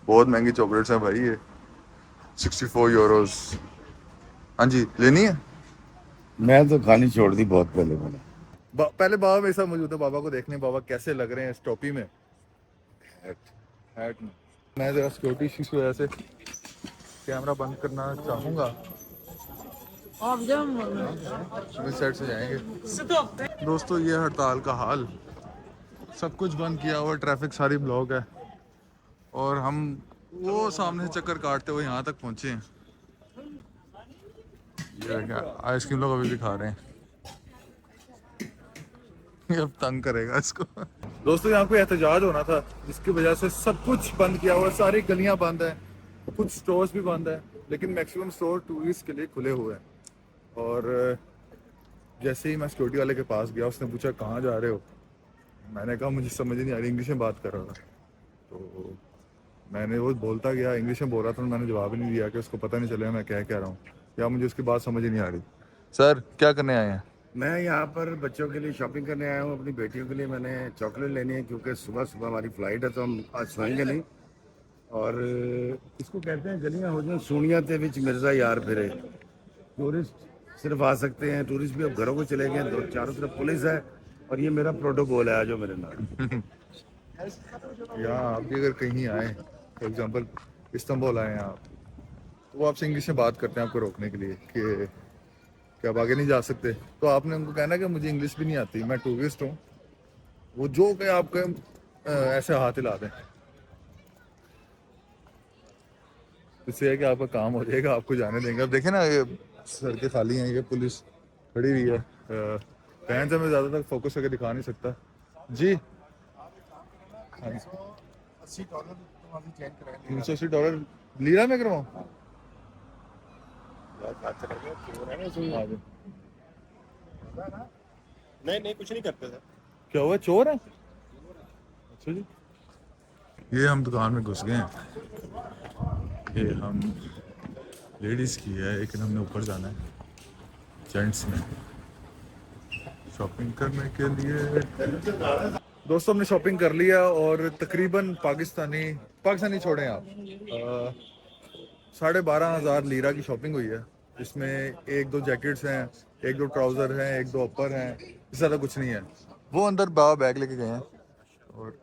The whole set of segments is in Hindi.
बहुत महंगी चॉकलेट्स हैं भाई ये, 64 यूरोज। हाँ जी, लेनी है। मैं तो खानी छोड़ दी बहुत पहले मैंने। पहले बाबा मेरे साथ मौजूद है, बाबा को देखने बाबा कैसे लग रहे हैं इस टोपी में, हैट में। मैं जरा सिक्योरिटी इश्यूज की वजह से कैमरा बंद करना चाहूँगा। इस साइड से जाएंगे। दोस्तों ये हड़ताल का हाल, सब कुछ बंद किया हुआ, ट्रैफिक सारी ब्लॉक है और हम वो सामने से चक्कर काटते हुए यहाँ तक पहुँचे हैं। ये क्या आइसक्रीम लोग अभी भी खा रहे हैं। ये अब तंग करेगा इसको। दोस्तों यहाँ पे एहतजाज होना था जिसकी वजह से सब कुछ बंद किया हुआ है, सारी गलियाँ बंद है, कुछ स्टोर्स भी बंद है, लेकिन मैक्सिमम स्टोर टूरिस्ट के लिए खुले हुए हैं। और जैसे ही मैं सिक्योरिटी वाले के पास गया, उसने पूछा कहाँ जा रहे हो। मैंने कहा मुझे समझ नहीं आ रही, इंग्लिश में बात कर रहा था। तो मैंने वो बोलता गया, इंग्लिश में बोल रहा था, मैंने जवाब ही नहीं दिया कि उसको पता नहीं चलेगा मैं क्या कह रहा हूँ या मुझे उसकी बात समझ ही नहीं आ रही। सर क्या करने आए हैं? मैं यहाँ पर बच्चों के लिए शॉपिंग करने आया हूँ, अपनी बेटियों के लिए मैंने चॉकलेट लेनी है क्योंकि सुबह सुबह हमारी फ्लाइट है तो हम आज सोएंगे नहीं। और इसको कहते हैं गलियाँ हो जाए सोनिया ते विच मिर्जा यार फिरे। टूरिस्ट सिर्फ आ सकते हैं, टूरिस्ट भी अब घरों को चले गए, तो चारों तरफ पुलिस है और ये मेरा प्रोटोकॉल है जो मेरे नाम। यहाँ आप भी अगर कहीं आए, फॉर एग्जांपल इस्तांबुल आए हैं आप, तो वो आपसे इंग्लिश में बात करते हैं आपको रोकने के लिए कि आप आगे नहीं जा सकते। तो आपने उनको कहना कि मुझे इंग्लिश भी नहीं आती, मैं टूरिस्ट हूँ। वो जो कहे आपके ऐसे हाथ हिला दें, इससे है कि आपका काम हो जाएगा, आपको जाने देंगे। अब देखें ना, ये सड़कें खाली हैं, ये पुलिस खड़ी हुई है। बहन से मैं ज़्यादातर फोकस करके दिखा नहीं सकता जी। हाँ जी। $380 लीरा में करवाऊँ? हाँ जी। नहीं नहीं कुछ नहीं करते सर। क्या हुआ, चोर है? अच्छा जी। ये हम दुकान में घुस गए हैं। ये हम लेडीज़ की है, लेकिन हमने ऊपर जाना है जेंट्स में शॉपिंग करने के लिए। दोस्तों हमने शॉपिंग कर लिया और तकरीबन पाकिस्तानी छोड़ें आप, 12,500 लीरा की शॉपिंग हुई है। इसमें एक दो जैकेट्स हैं, एक दो ट्राउज़र हैं, एक दो अपर हैं, इससे ज़्यादा कुछ नहीं है। वो अंदर बाबा बैग लेके गए हैं और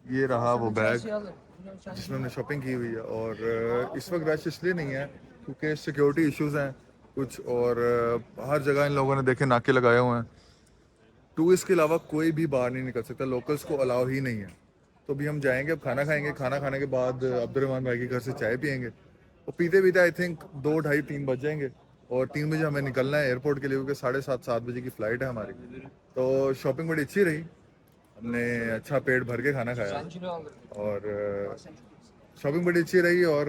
ये रहा वो बैग जिसमें हमने शॉपिंग की हुई है। और इस वक्त रश इसलिए नहीं है क्योंकि सिक्योरिटी इश्यूज हैं कुछ, और हर जगह इन लोगों ने देखे नाके लगाए हुए हैं। टूरिस्ट के अलावा कोई भी बाहर नहीं निकल सकता, लोकल्स को अलाउ ही नहीं है। तो अभी हम जाएंगे, अब खाना खाएंगे, खाना खाने के बाद अब्दुलरहमान भाई के घर से चाय पियेंगे और पीते पीते आई थिंक 2, ढाई, 3 बज जाएंगे। और 3 बजे हमें निकलना है एयरपोर्ट के लिए क्योंकि 7:30 बजे की फ़्लाइट है हमारी। तो शॉपिंग बड़ी अच्छी रही, हमने अच्छा पेट भर के खाना खाया और शॉपिंग बड़ी अच्छी रही। और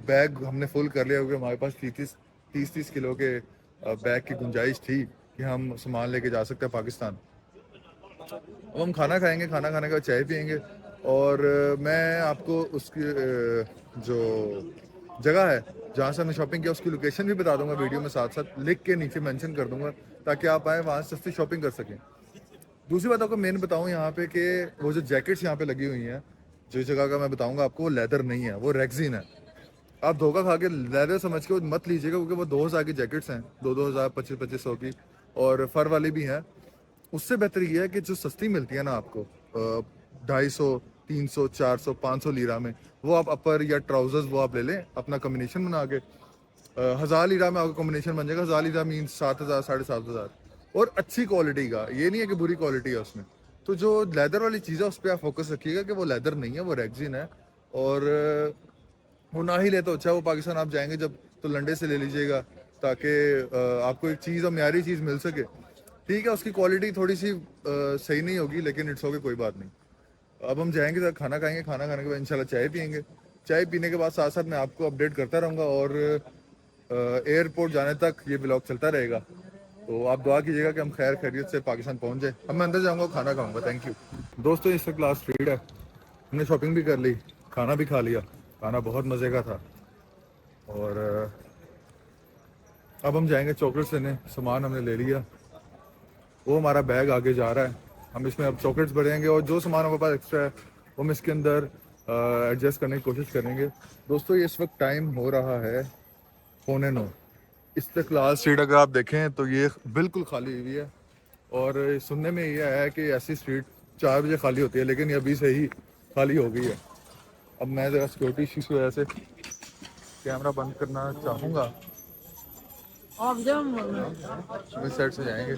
बैग हमने फुल कर लिया क्योंकि हमारे पास 30 किलो के बैग की गुंजाइश थी कि हम सामान लेके जा सकते हैं पाकिस्तान। अब हम खाना खाएंगे, खाना खाने के बाद चाय पियेंगे और मैं आपको उसकी जो जगह है जहाँ से हमने शॉपिंग किया उसकी लोकेशन भी बता दूंगा वीडियो में, साथ साथ लिख के नीचे मेंशन कर दूंगा ताकि आप आए वहाँ से सस्ती शॉपिंग कर सकें। दूसरी बात आपको मेन बताऊँ यहाँ पे कि वो जो जैकेट्स यहाँ पे लगी हुई हैं, जिस जगह का मैं बताऊंगा आपको, वो लेदर नहीं है, वो रेक्सिन है। आप धोखा खा के लेदर समझ के वो मत लीजिएगा क्योंकि वो 2,000 की जैकेट्स हैं, 2,000, 2500 की, और फर वाली भी हैं। उससे बेहतर ये है कि जो सस्ती मिलती है ना आपको 250, 300, 400, 500 लीरा में, वो आप अपर या ट्राउजर्स वो आप ले लें अपना कम्बिनेशन बना के। 1,000 लीरा में आपका कॉम्बिनेशन बन जाएगा। 1,000 लीरा मीन्स 7,000, 7,500, और अच्छी क्वालिटी का, ये नहीं है कि बुरी क्वालिटी है उसमें। तो जो लेदर वाली चीज़ है उस पर आप फोकस रखिएगा कि वो लेदर नहीं है, वो रेक्सिन है। और वो ना ही ले तो अच्छा है, वो पाकिस्तान आप जाएंगे जब तो लंडे से ले लीजिएगा ताकि आपको एक चीज़ और म्यारी चीज़ मिल सके। ठीक है, उसकी क्वालिटी थोड़ी सी सही नहीं होगी लेकिन इट्स ओके, कोई बात नहीं। अब हम जाएंगे तो खाना खाएंगे, खाना खाने के बाद इंशाल्लाह चाय पियेंगे। चाय पीने के बाद साथ साथ मैं आपको अपडेट करता रहूँगा और एयरपोर्ट जाने तक ये ब्लॉग चलता रहेगा। तो आप दुआ कीजिएगा कि हम खैर खैरियत से पाकिस्तान पहुँच जाए। अब मैं अंदर जाऊँगा, खाना खाऊँगा। थैंक यू दोस्तों। इस वक्त लास्ट स्ट्रीट है, हमने शॉपिंग भी कर ली, खाना भी खा लिया, खाना बहुत मज़े का था। और अब हम जाएंगे चॉकलेट्स लेने, सामान हमने ले लिया, वो हमारा बैग आगे जा रहा है। हम इसमें अब चॉकलेट्स भरेंगे और जो सामान हमारे पास एक्स्ट्रा है वो हम इसके अंदर एडजस्ट करने की कोशिश करेंगे। दोस्तों ये इस वक्त टाइम हो रहा है 8:45। इस्तिकलाल स्ट्रीट अगर आप देखें तो ये बिल्कुल खाली हुई है, और सुनने में ये आया है कि ऐसी स्ट्रीट 4 बजे खाली होती है, लेकिन ये अभी से ही खाली हो गई है। अब मैं ज़रा सिक्योरिटी इश्यूज की वजह से कैमरा बंद करना चाहूँगा। हम इस साइड से जाएंगे।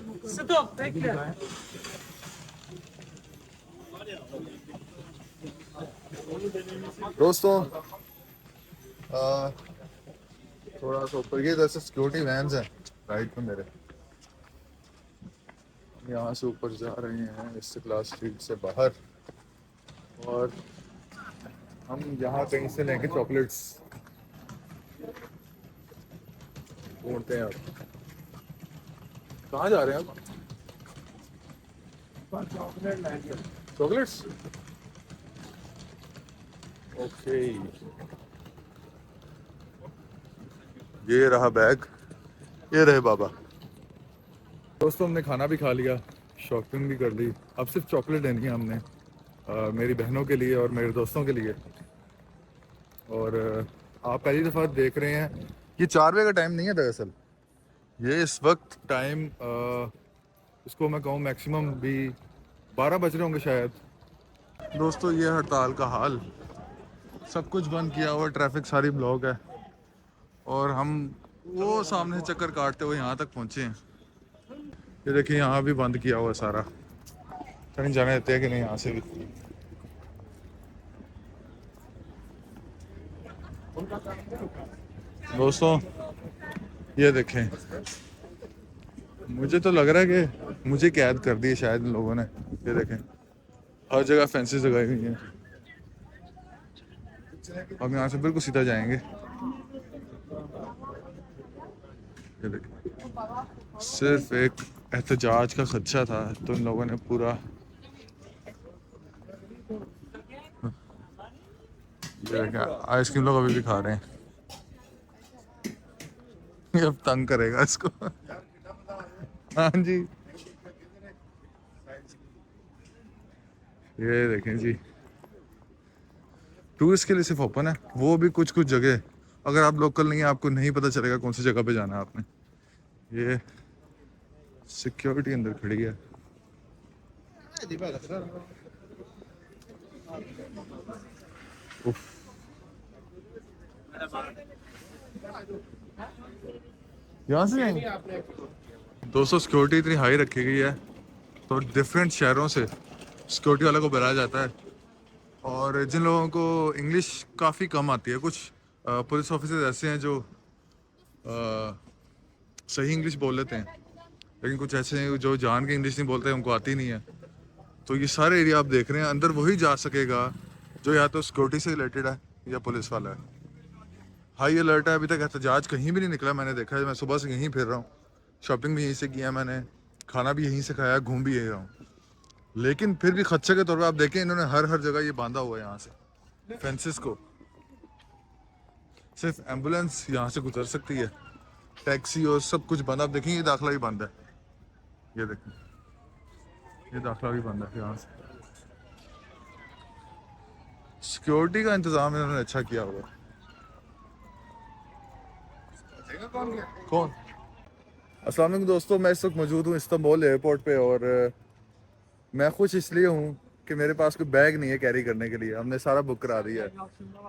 दोस्तों थोड़ा सा ऊपर, ये जैसे सिक्योरिटी वैन्स हैं राइट में मेरे, यहाँ से ऊपर जा रहे हैं इस्तिकलाल स्ट्रीट से बाहर, और हम यहाँ कहीं से लेंगे चॉकलेट्स। ढूंढते हैं अब कहाँ जा रहे हैं अब। Chocolates, okay. ये रहा बैग, ये रहे बाबा। दोस्तों हमने खाना भी खा लिया, शॉपिंग भी कर ली। अब सिर्फ चॉकलेट लेनी है हमने, मेरी बहनों के लिए और मेरे दोस्तों के लिए। और आप पहली दफ़ा देख रहे हैं, ये 4 बजे का टाइम नहीं है दरअसल, ये इस वक्त टाइम इसको मैं कहूँ मैक्सिमम भी 12 बज रहे होंगे शायद। दोस्तों ये हड़ताल का हाल, सब कुछ बंद किया हुआ, ट्रैफिक सारी ब्लॉक है, और हम वो सामने से चक्कर काटते हुए यहाँ तक पहुँचे हैं। ये देखिए यहाँ भी बंद किया हुआ सारा, कहीं जाने देते हैं कि नहीं यहाँ से भी। दोस्तों ये देखें, मुझे तो लग रहा है कि मुझे कैद कर दी शायद इन लोगों ने। ये देखें हर जगह फेंसेस लगाई हुई हैं। हम यहाँ से बिल्कुल सीधा जाएंगे। ये देखें, सिर्फ एक एहतजाज का खदशा था तो इन लोगों ने पूरा, ये देखें आइसक्रीम लोग अभी भी खा रहे हैं। ये अब तंग करेगा इसको। हाँ जी, ये देखें जी, टूरिस्ट के लिए सिर्फ ओपन है, वो भी कुछ कुछ जगह। अगर आप लोकल नहीं है आपको नहीं पता चलेगा कौन सी जगह पे जाना है आपने। ये सिक्योरिटी अंदर खड़ी है। उफ। यहाँ से जाएंगे। दोस्तों सिक्योरिटी इतनी हाई रखी गई है तो डिफरेंट शहरों से सिक्योरिटी वाले को बुलाया जाता है, और जिन लोगों को इंग्लिश काफ़ी कम आती है, कुछ पुलिस ऑफिसर्स ऐसे हैं जो सही इंग्लिश बोल लेते हैं, लेकिन कुछ ऐसे हैं जो जान के इंग्लिश नहीं बोलते हैं, उनको आती नहीं है। तो ये सारे एरिया आप देख रहे हैं, अंदर वही जा सकेगा जो या तो सिक्योरिटी से रिलेटेड है या पुलिस वाला है। हाई अलर्ट है, अभी तक एहतजाज कहीं भी नहीं निकला। मैंने देखा है, मैं सुबह से यहीं फिर रहा हूँ, शॉपिंग भी यहीं से किया मैंने, खाना भी यहीं से खाया, घूम भी यहीं रहा हूँ, लेकिन फिर भी खदशे के तौर पर आप देखें इन्होंने हर हर जगह ये बांधा हुआ है यहाँ से फेंसेस को। सिर्फ एम्बुलेंस यहाँ से गुजर सकती है, टैक्सी और सब कुछ बंद। आप देखें ये दाखिला भी बंद है, ये देखें ये दाखिला भी बंद है यहाँ से। सिक्योरिटी का इंतजाम इन्होंने अच्छा किया हुआ। कौन? अस्सलाम वालेकुम दोस्तों, मैं इस वक्त मौजूद हूँ इस्तांबुल एयरपोर्ट पे, और मैं खुश इसलिए हूँ कि मेरे पास कोई बैग नहीं है कैरी करने के लिए। हमने सारा बुक करा दिया है,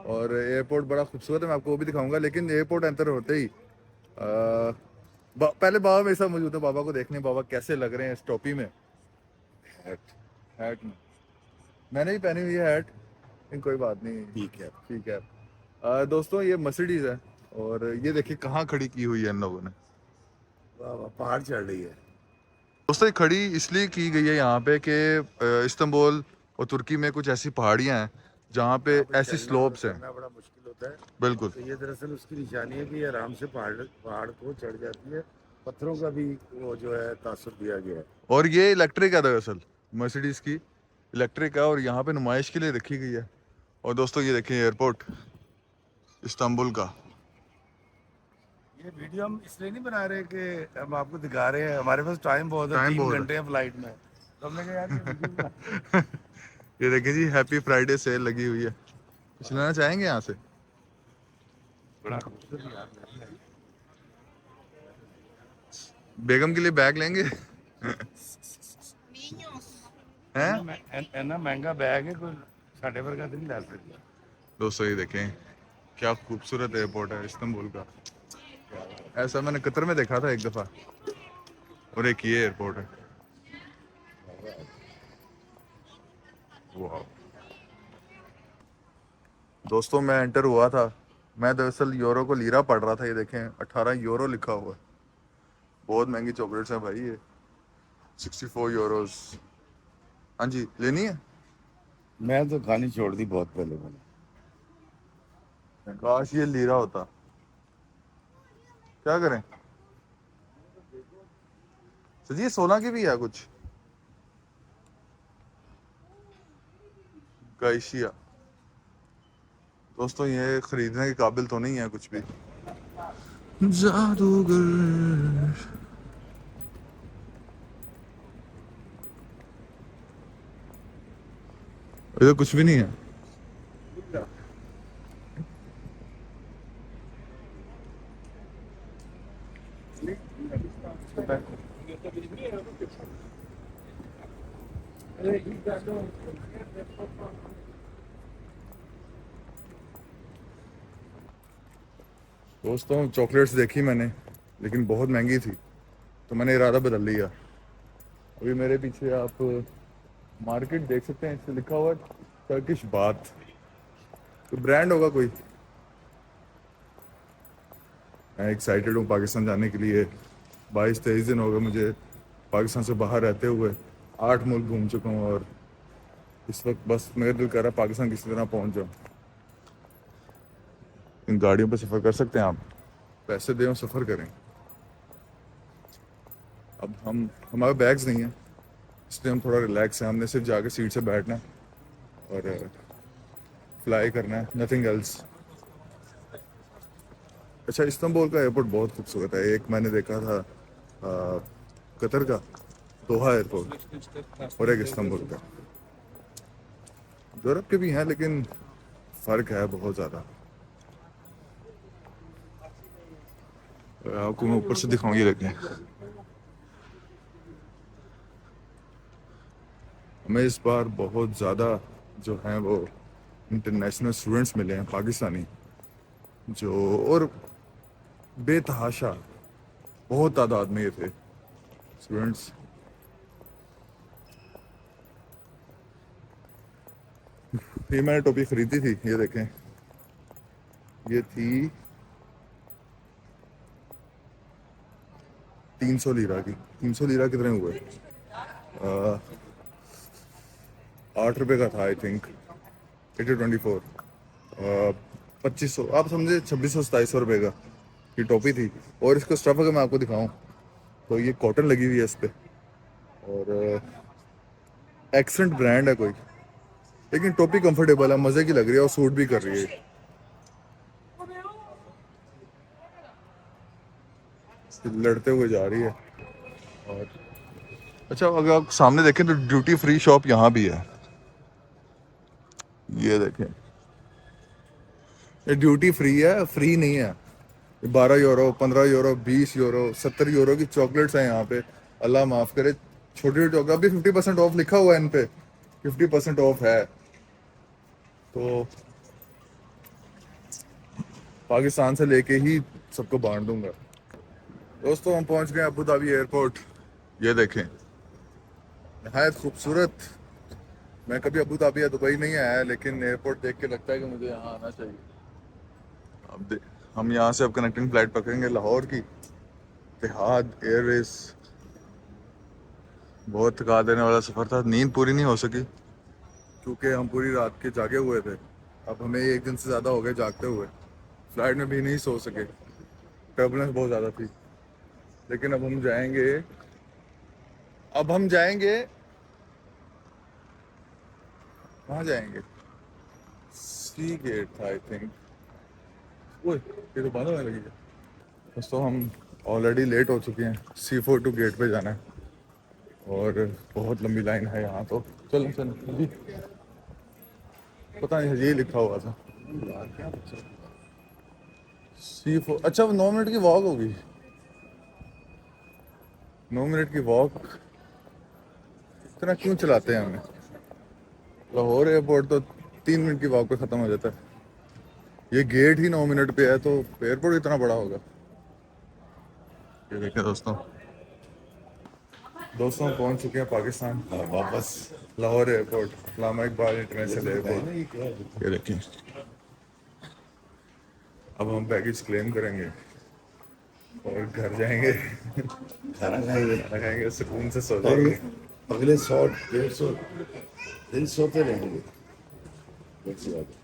और एयरपोर्ट बड़ा खूबसूरत है, मैं आपको वो भी दिखाऊंगा। लेकिन एयरपोर्ट एंटर होते ही पहले बाबा मेरे साथ मौजूद है, बाबा को देखने बाबा कैसे लग रहे हैं इस टोपी में, हैट में। मैंने भी पहनी हुई है हैट, लेकिन कोई बात नहीं, ठीक है। ठीक है। दोस्तों ये मर्सिडीज है, और ये देखिए कहाँ खड़ी की हुई है इन लोगों ने। वाह वाह, पहाड़ चढ़ रही है। दोस्तों ये खड़ी इसलिए की गई है यहाँ पे कि इस्तांबुल और तुर्की में कुछ ऐसी पहाड़ियाँ हैं जहाँ पे ऐसी स्लोप्स हैं। चढ़ना बड़ा मुश्किल होता है, बिल्कुल तो ये दरअसल उसकी निशानी है कि ये आराम से पहाड़ पहाड़ को चढ़ जाती है। पत्थरों का भी वो जो है तासुर दिया गया है। और ये इलेक्ट्रिक है दरअसल, मर्सिडीज की इलेक्ट्रिक है, और यहाँ पे नुमाइश के लिए रखी गई है। और दोस्तों ये देखें एयरपोर्ट इस्तांबुल का। ये वीडियो हम इसलिए नहीं बना रहे कि हम आपको दिखा रहे हैं, हमारे पास टाइम बहुत है, टाइम 3 बहुत है। घंटे हैं फ्लाइट में, तो हमने कहा यार ये वीडियो ये देखें जी हैप्पी फ्राइडे सेल लगी हुई है। कुछ लेना चाहेंगे यहाँ से? बड़ा खूबसूरत यार। बेगम के लिए बैग लेंगे? हैं? इतना महंगा बैग है कोई साढ़े वर्गा तो नहीं ला सकता। दोस्तों ये देखें क्या खूबसूरत एयरपोर्ट है इस्तांबुल का। ऐसा मैंने कतर में देखा था एक दफ़ा, और एक ये एयरपोर्ट है। वाह दोस्तों, मैं एंटर हुआ था, मैं दरअसल यूरो को लीरा पढ़ रहा था। ये देखें 18 यूरो लिखा हुआ है। बहुत महंगी चॉकलेट्स हैं भाई ये, 64 यूरोस। हाँ जी, लेनी है? मैं तो खानी छोड़ दी बहुत पहले मैंने। काश ये लीरा होता। क्या करें? सर जी ये 16 की भी है कुछ। गाइशिया दोस्तों, ये खरीदने के काबिल तो नहीं है कुछ भी। जादूगर। इधर कुछ भी नहीं है। दोस्तों चॉकलेट्स देखी मैंने, लेकिन बहुत महंगी थी, तो मैंने इरादा बदल लिया। अभी मेरे पीछे आप मार्केट देख सकते हैं, इस पे लिखा हुआ है टर्किश बात, तो ब्रांड होगा कोई। मैं एक्साइटेड हूँ पाकिस्तान जाने के लिए। 22-23 दिन हो गए मुझे पाकिस्तान से बाहर रहते हुए। 8 मुल्क घूम चुका हूँ, और इस वक्त बस मेरा दिल कर रहा है पाकिस्तान किसी तरह पहुँच जाऊँ। इन गाड़ियों पर सफ़र कर सकते हैं आप, पैसे दें और सफ़र करें। अब हमारे बैग्स नहीं हैं, इसलिए हम थोड़ा रिलैक्स हैं। हमने सिर्फ जाके सीट से बैठना है और फ्लाई करना है, नथिंग एल्स। अच्छा, इस्तांबुल का एयरपोर्ट बहुत खूबसूरत है। एक मैंने देखा था कतर का दोहा एयरपोर्ट, और एक इस्तांबुल का। यूरोप के भी हैं, लेकिन फ़र्क है बहुत ज़्यादा। आपको मैं ऊपर से दिखाऊँ, ये देखें। हमें इस बार बहुत ज़्यादा जो हैं वो इंटरनेशनल स्टूडेंट्स मिले हैं, पाकिस्तानी, जो और बेतहाशा बहुत तादाद में ये थे स्टूडेंट्स। ये मैंने टोपी खरीदी थी, ये देखें, ये थी 300 लीरा की। 300 लीरा कितने हुए? 8 रुपये का था आई थिंक, 824। 2500, आप समझे 2600-2700 रुपये का ये टोपी थी। और इसका स्टफ अगर मैं आपको दिखाऊं तो ये कॉटन लगी हुई है इस पे, और एक्सेंट ब्रांड है कोई, लेकिन टोपी कंफर्टेबल है, मज़े की लग रही है और सूट भी कर रही है। लड़ते हुए जा रही है। और अच्छा, अगर आप सामने देखें तो ड्यूटी फ्री शॉप यहाँ भी है। ये देखें, ये ड्यूटी फ्री है, फ्री नहीं है। 12 यूरो, 15 यूरो, 20 यूरो, 70 यूरो की चॉकलेट्स हैं यहाँ पे। अल्लाह माफ करे, छोटी छोटी चॉकलेट। अभी 50% ऑफ लिखा हुआ है इन पे, 50% ऑफ है। तो पाकिस्तान से लेके ही सबको बांट दूंगा। दोस्तों हम पहुंच गए अबू धाबी एयरपोर्ट। ये देखें, नहायत खूबसूरत। मैं कभी अबू धाबी या दुबई नहीं आया, लेकिन एयरपोर्ट देख के लगता है कि मुझे यहाँ आना चाहिए। अब हम यहाँ से अब कनेक्टिंग फ्लाइट पकड़ेंगे लाहौर की, इतिहाद एयरवेज। बहुत थका देने वाला सफ़र था, नींद पूरी नहीं हो सकी क्योंकि हम पूरी रात के जागे हुए थे। अब हमें 1 दिन से ज़्यादा हो गए जागते हुए, फ्लाइट में भी नहीं सो सके, टर्बुलेंस बहुत ज़्यादा थी। लेकिन अब हम जाएंगे, कहाँ जाएंगे? सी गेट था आई थिंक। ओए, ये तो बंद होने लगी है। दोस्तों हम ऑलरेडी लेट हो चुके हैं, C42 गेट पे जाना है और बहुत लंबी लाइन है यहाँ। तो चलो चलो जी, पता नहीं ये लिखा हुआ था। यार क्या बच्चा C4 अच्छा, वो 9 मिनट की वॉक होगी। 9 मिनट की वॉक इतना क्यों चलाते हैं हमें? लाहौर एयरपोर्ट तो 3 मिनट की वॉक पे खत्म हो जाता है। ये गेट ही 9 मिनट पे है, तो एयरपोर्ट इतना बड़ा होगा। ये देखिए दोस्तों, पहुंच चुके हैं पाकिस्तान, वापस लाहौर एयरपोर्ट, इस्लामा इकबाल इंटरनेशनल बताया ना एयरपोर्ट। ये क्या है? ये देखिए, अब हम बैगेज क्लेम करेंगे और घर जाएंगे, खाना खाएंगे खाना खाएंगे, सुकून से सो और जाएंगे। अगले 100 150 दिन सोते रहेंगे। अच्छी बात है।